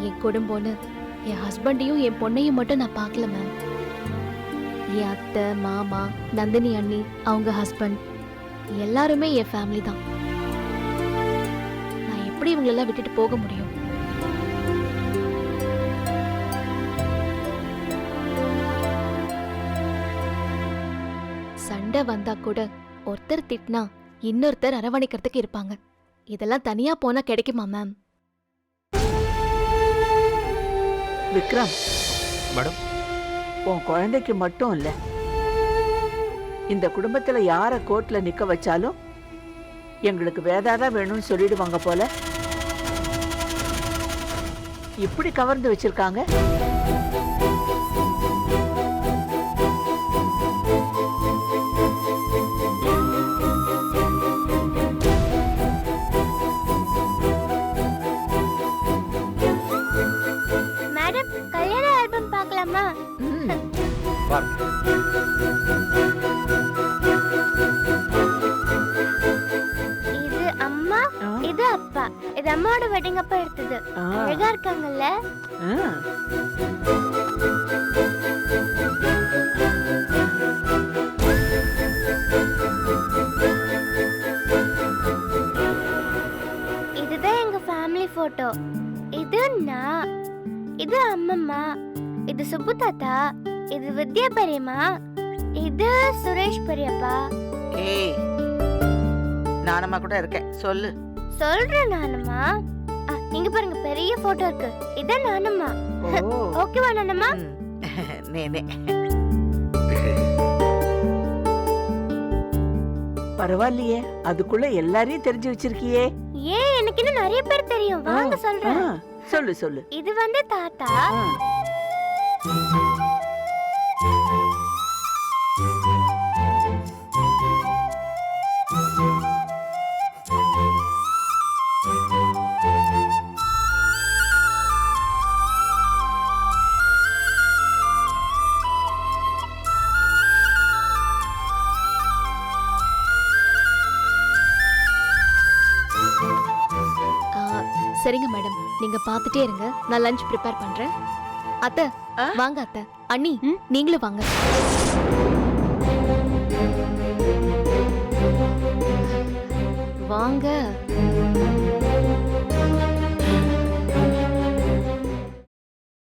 என் குடும்பம்னு என் ஹஸ்பண்டையும் என் பொண்ணையும் மட்டும் நான் பார்க்கல மேம். என் அத்தை, மாமா, நந்தினி அண்ணி, அவங்க ஹஸ்பண்ட் எல்லாருமே என் ஃபேமிலி தான். நான் எப்படி இவங்களெல்லாம் விட்டுட்டு போக முடியும்? சண்டை வந்தா கூட ஒருத்தர் திட்டினா இன்னொருத்தர் அரவணைக்கிறதுக்கு இருப்பாங்க. இதெல்லாம் தனியா போனா கிடைக்குமா மேம்? விக்ரம், மேடம், உன் குழந்தைக்கு மட்டும் இல்ல, இந்த குடும்பத்துல யார கோர்ட்ல நிக்க வச்சாலும் எங்களுக்கு வேதாதான் வேணும்னு சொல்லிடுவாங்க போல. இப்படி கவர்ந்து வச்சிருக்காங்க. மேடம், கல்யாண ஆல்பம் பார்க்கலாமா? பாருங்க. இது அம்மா, இது அப்பா. இது அம்மாவோட வெட்டிங் அப்ப எடுத்தது. அழகா இருக்காங்கல்ல? இதுதான் எங்க ஃபேமிலி போட்டோ. இது நான், இது அம்மம்மா, இது சுப்பு தாத்தா, இது வித்யா பெரியம்மா, இது சுரேஷ் பெரியப்பா. ஏய், நானம்மா கூட இருக்கேன், சொல்லு. சொல்றேன் நானம்மா. இங்க பாருங்க, பெரிய போட்டோ இருக்கு. இதான் நானம்மா. ஓகேவா நானம்மா? நேனே. பரவாயில்லையே, அதுக்குள்ள எல்லாரையும் தெரிஞ்சு வச்சிருக்கியே. ஏன், எனக்கு இன்னும் நிறைய பேர் தெரியும். வாங்க சொல்றேன். சொல்லு சொல்லு. இது வந்து தாத்தா. சரிங்க மேடம், நீங்க பார்த்துட்டே இருங்க. நான் லஞ்ச் ப்ரிப்பேர் பண்றேன். அத்தை வாங்க. அத்தை, அண்ணி நீங்களும் வாங்க. வாங்க.